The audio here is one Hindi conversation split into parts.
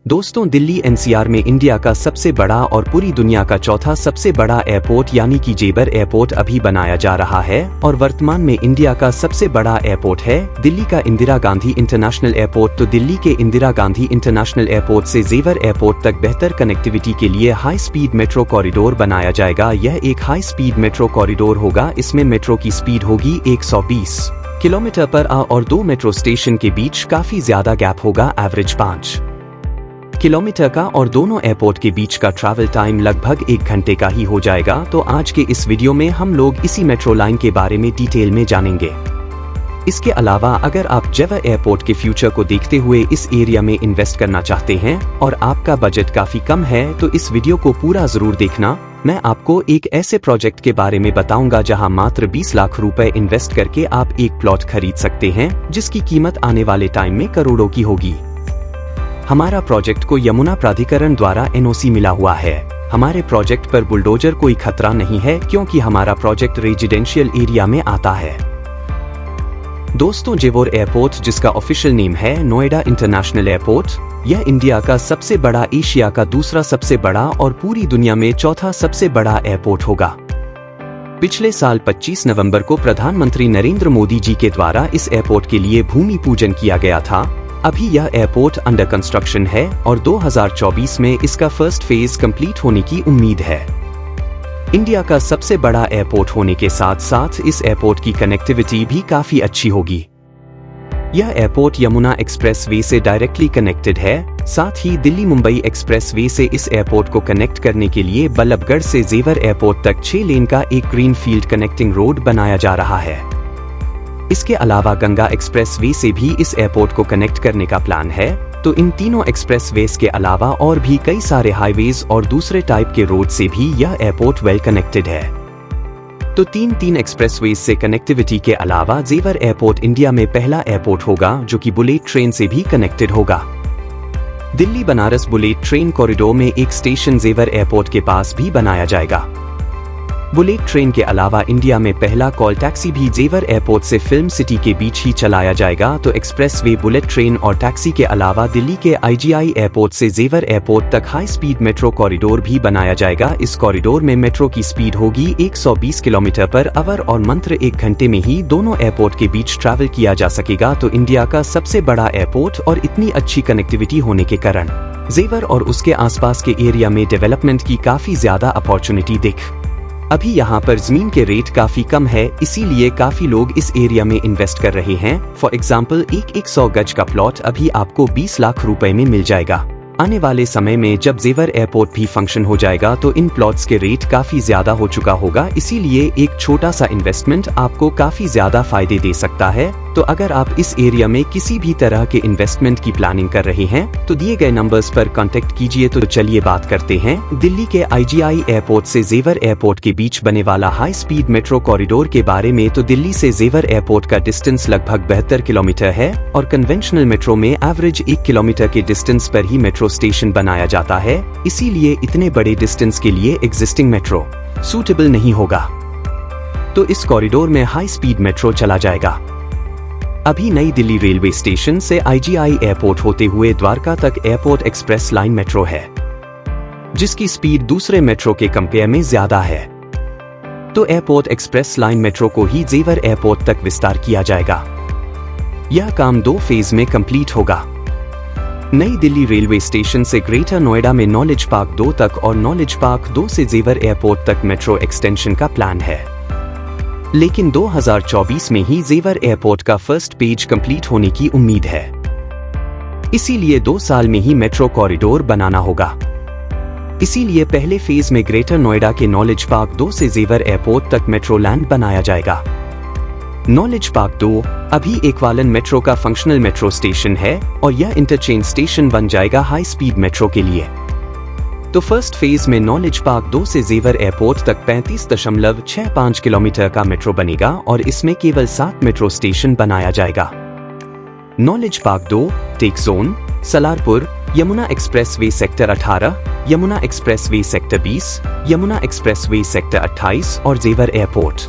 दोस्तों, दिल्ली एनसीआर में इंडिया का सबसे बड़ा और पूरी दुनिया का चौथा सबसे बड़ा एयरपोर्ट यानी कि जेवर एयरपोर्ट अभी बनाया जा रहा है और वर्तमान में इंडिया का सबसे बड़ा एयरपोर्ट है दिल्ली का इंदिरा गांधी इंटरनेशनल एयरपोर्ट। तो दिल्ली के इंदिरा गांधी इंटरनेशनल एयरपोर्ट से जेवर एयरपोर्ट तक बेहतर कनेक्टिविटी के लिए हाई स्पीड मेट्रो कॉरिडोर बनाया जाएगा। यह एक हाई स्पीड मेट्रो कॉरिडोर होगा। इसमें मेट्रो की स्पीड होगी 120 किलोमीटर पर और दो मेट्रो स्टेशन के बीच काफी ज्यादा गैप होगा, एवरेज 5 किलोमीटर का, और दोनों एयरपोर्ट के बीच का ट्रैवल टाइम लगभग 1 घंटे का ही हो जाएगा। तो आज के इस वीडियो में हम लोग इसी मेट्रो लाइन के बारे में डिटेल में जानेंगे। इसके अलावा अगर आप जेवर एयरपोर्ट के फ्यूचर को देखते हुए इस एरिया में इन्वेस्ट करना चाहते हैं और आपका बजट काफी कम है तो इस वीडियो को पूरा जरूर देखना। मैं आपको एक ऐसे प्रोजेक्ट के बारे में बताऊंगा जहां मात्र 20 लाख रुपए इन्वेस्ट करके आप एक प्लॉट खरीद सकते हैं जिसकी कीमत आने वाले टाइम में करोड़ों की होगी। हमारा प्रोजेक्ट को यमुना प्राधिकरण द्वारा एनओसी मिला हुआ है। हमारे प्रोजेक्ट पर बुलडोजर कोई खतरा नहीं है क्योंकि हमारा प्रोजेक्ट रेजिडेंशियल एरिया में आता है। दोस्तों, जेवर एयरपोर्ट, जिसका ऑफिशियल नेम है नोएडा इंटरनेशनल एयरपोर्ट, यह इंडिया का सबसे बड़ा, एशिया का दूसरा सबसे बड़ा और पूरी दुनिया में चौथा सबसे बड़ा एयरपोर्ट होगा। पिछले साल 25 नवंबर को प्रधानमंत्री नरेंद्र मोदी जी के द्वारा इस एयरपोर्ट के लिए भूमि पूजन किया गया था। अभी यह एयरपोर्ट अंडर कंस्ट्रक्शन है और 2024 में इसका फर्स्ट फेज कंप्लीट होने की उम्मीद है। इंडिया का सबसे बड़ा एयरपोर्ट होने के साथ साथ इस एयरपोर्ट की कनेक्टिविटी भी काफी अच्छी होगी। यह एयरपोर्ट यमुना एक्सप्रेस वे से डायरेक्टली कनेक्टेड है। साथ ही दिल्ली मुंबई एक्सप्रेस वे से इस एयरपोर्ट को कनेक्ट करने के लिए बल्लभगढ़ से जेवर एयरपोर्ट तक 6 लेन का एक ग्रीन फील्ड कनेक्टिंग रोड बनाया जा रहा है। इसके अलावा गंगा एक्सप्रेस वे से भी इस एयरपोर्ट को कनेक्ट करने का प्लान है। तो इन तीनों एक्सप्रेस वेज के अलावा और भी कई सारे हाईवेज और दूसरे टाइप के रोड से भी यह एयरपोर्ट वेल कनेक्टेड है। तो तीन एक्सप्रेस वेज से कनेक्टिविटी के अलावा जेवर एयरपोर्ट इंडिया में पहला एयरपोर्ट होगा जो कि बुलेट ट्रेन से भी कनेक्टेड होगा। Delhi Banaras bullet train corridor में एक स्टेशन जेवर एयरपोर्ट के पास भी बनाया जाएगा। बुलेट ट्रेन के अलावा इंडिया में पहला कॉल टैक्सी भी जेवर एयरपोर्ट से फिल्म सिटी के बीच ही चलाया जाएगा। तो एक्सप्रेसवे, बुलेट ट्रेन और टैक्सी के अलावा दिल्ली के आईजीआई एयरपोर्ट से जेवर एयरपोर्ट तक हाई स्पीड मेट्रो कॉरिडोर भी बनाया जाएगा। इस कॉरिडोर में मेट्रो की स्पीड होगी 120 किलोमीटर पर आवर और मात्र 1 घंटे में ही दोनों एयरपोर्ट के बीच ट्रैवल किया जा सकेगा। तो इंडिया का सबसे बड़ा एयरपोर्ट और इतनी अच्छी कनेक्टिविटी होने के कारण जेवर और उसके आसपास के एरिया में डेवलपमेंट की काफी ज्यादा अपॉर्चुनिटी दिख। अभी यहाँ पर जमीन के रेट काफी कम है, इसीलिए काफी लोग इस एरिया में इन्वेस्ट कर रहे हैं। फॉर एग्जाम्पल, एक 100 गज का प्लॉट अभी आपको 20 लाख रुपए में मिल जाएगा। आने वाले समय में जब जेवर एयरपोर्ट भी फंक्शन हो जाएगा तो इन प्लॉट्स के रेट काफी ज्यादा हो चुका होगा, इसीलिए एक छोटा सा इन्वेस्टमेंट आपको काफी ज्यादा फायदे दे सकता है। तो अगर आप इस एरिया में किसी भी तरह के इन्वेस्टमेंट की प्लानिंग कर रहे हैं तो दिए गए नंबर्स पर कांटेक्ट कीजिए। तो चलिए बात करते हैं दिल्ली के आईजीआई एयरपोर्ट से जेवर एयरपोर्ट के बीच बने वाला हाई स्पीड मेट्रो कॉरिडोर के बारे में। तो दिल्ली से जेवर एयरपोर्ट का डिस्टेंस लगभग 72 किलोमीटर है और कन्वेंशनल मेट्रो में एवरेज 1 किलोमीटर के डिस्टेंस पर ही मेट्रो स्टेशन बनाया जाता है, इसीलिए इतने बड़े डिस्टेंस के लिए एग्जिस्टिंग मेट्रो सूटेबल नहीं होगा। तो इस कॉरिडोर में हाई स्पीड मेट्रो चला जाएगा। अभी नई दिल्ली रेलवे स्टेशन से आईजीआई एयरपोर्ट होते हुए द्वारका तक एयरपोर्ट एक्सप्रेस लाइन मेट्रो है, जिसकी स्पीड दूसरे मेट्रो के कंपेयर में ज्यादा है। तो एयरपोर्ट एक्सप्रेस लाइन मेट्रो को ही जेवर एयरपोर्ट तक विस्तार किया जाएगा। यह काम 2 फेज में कंप्लीट होगा। नई दिल्ली रेलवे स्टेशन से ग्रेटर नोएडा में नॉलेज पार्क 2 तक और नॉलेज पार्क 2 से जेवर एयरपोर्ट तक मेट्रो एक्सटेंशन का प्लान है। लेकिन 2024 में ही जेवर एयरपोर्ट का फर्स्ट पेज कंप्लीट होने की उम्मीद है, इसीलिए 2 साल में ही मेट्रो कॉरिडोर बनाना होगा। इसीलिए पहले फेज में ग्रेटर नोएडा के नॉलेज पार्क 2 से जेवर एयरपोर्ट तक मेट्रो लैंड बनाया जाएगा। नॉलेज पार्क 2 अभी एक्वालन मेट्रो का फंक्शनल मेट्रो स्टेशन है और यह इंटरचेंज स्टेशन बन जाएगा हाई स्पीड मेट्रो के लिए। तो फर्स्ट फेज में नॉलेज पार्क 2 से जेवर एयरपोर्ट तक 35.65 किलोमीटर का मेट्रो बनेगा और इसमें केवल 7 मेट्रो स्टेशन बनाया जाएगा। Knowledge park 2, take zone, Salarpur, Yamuna express way sector 18, Yamuna express way sector 20, Yamuna express way sector 28 और जेवर एयरपोर्ट,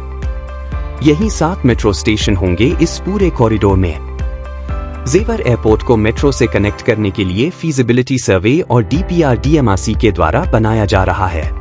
यही 7 मेट्रो स्टेशन होंगे इस पूरे कॉरिडोर में। जेवर एयरपोर्ट को मेट्रो से कनेक्ट करने के लिए फीजिबिलिटी सर्वे और DPR DMRC के द्वारा बनाया जा रहा है।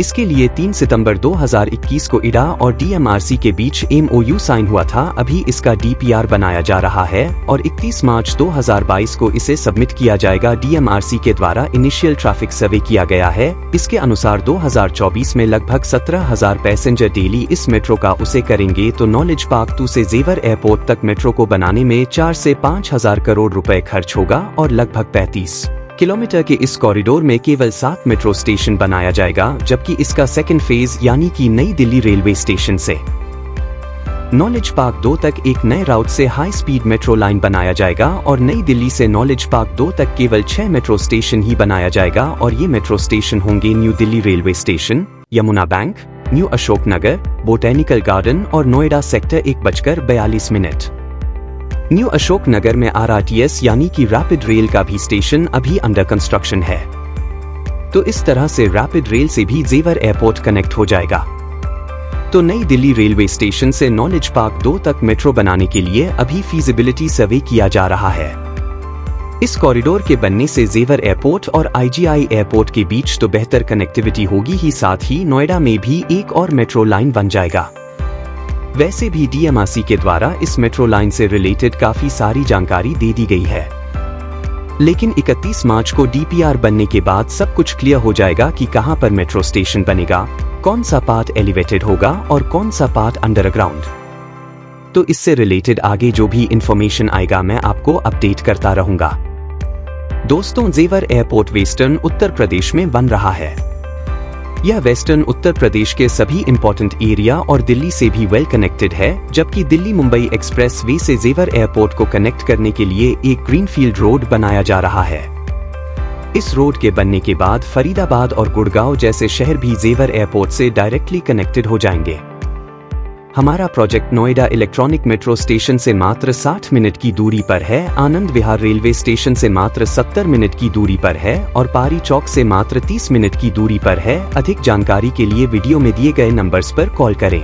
इसके लिए 3 सितंबर 2021 को इडा और DMRC के बीच MOU साइन हुआ था। अभी इसका DPR बनाया जा रहा है और 31 मार्च 2022 को इसे सबमिट किया जाएगा। DMRC के द्वारा इनिशियल ट्रैफिक सर्वे किया गया है। इसके अनुसार 2024 में लगभग 17,000 पैसेंजर डेली इस मेट्रो का उसे करेंगे। तो नॉलेज पार्क 2 से जेवर एयरपोर्ट तक मेट्रो को बनाने में 4 से 5,000 करोड़ रुपए खर्च होगा और लगभग 35 किलोमीटर के इस कॉरिडोर में केवल 7 मेट्रो स्टेशन बनाया जाएगा, जबकि इसका सेकंड फेज यानी कि नई दिल्ली रेलवे स्टेशन से नॉलेज पार्क 2 तक एक नए राउट से हाई स्पीड मेट्रो लाइन बनाया जाएगा और नई दिल्ली से नॉलेज पार्क 2 तक केवल 6 मेट्रो स्टेशन ही बनाया जाएगा। और ये मेट्रो स्टेशन होंगे New Delhi railway station, Yamuna Bank, New Ashok Nagar, Botanical Garden और नोएडा सेक्टर 1:42। न्यू अशोक नगर में RRTS यानी कि रैपिड रेल का भी स्टेशन अभी अंडर कंस्ट्रक्शन है। तो इस तरह से रैपिड रेल से भी जेवर एयरपोर्ट कनेक्ट हो जाएगा। तो नई दिल्ली रेलवे स्टेशन से नॉलेज पार्क 2 तक मेट्रो बनाने के लिए अभी फीजिबिलिटी सर्वे किया जा रहा है। इस कॉरिडोर के बनने से जेवर एयरपोर्ट और IGI एयरपोर्ट के बीच तो बेहतर कनेक्टिविटी होगी ही, साथ ही नोएडा में भी एक और मेट्रो लाइन बन जाएगा। वैसे भी DMRC के द्वारा इस मेट्रो लाइन से रिलेटेड काफी सारी जानकारी दे दी गई है, लेकिन 31 मार्च को DPR बनने के बाद सब कुछ क्लियर हो जाएगा कि कहां पर मेट्रो स्टेशन बनेगा, कौन सा पार्ट एलिवेटेड होगा और कौन सा पार्ट अंडरग्राउंड। तो इससे रिलेटेड आगे जो भी इंफॉर्मेशन आएगा मैं आपको अपडेट करता रहूंगा। दोस्तों, जेवर एयरपोर्ट वेस्टर्न उत्तर प्रदेश में बन रहा है। यह वेस्टर्न उत्तर प्रदेश के सभी इंपॉर्टेंट एरिया और दिल्ली से भी वेल कनेक्टेड है, जबकि दिल्ली मुंबई एक्सप्रेस वे से जेवर एयरपोर्ट को कनेक्ट करने के लिए एक ग्रीनफील्ड रोड बनाया जा रहा है। इस रोड के बनने के बाद फरीदाबाद और गुड़गांव जैसे शहर भी जेवर एयरपोर्ट से डायरेक्टली कनेक्टेड हो जाएंगे। हमारा project Noida electronic metro station से मात्र 60 मिनट की दूरी पर है, आनंद विहार रेलवे स्टेशन से मात्र 70 मिनट की दूरी पर है और पारी चौक से मात्र 30 मिनट की दूरी पर है। अधिक जानकारी के लिए वीडियो में दिए गए नंबर्स पर कॉल करें।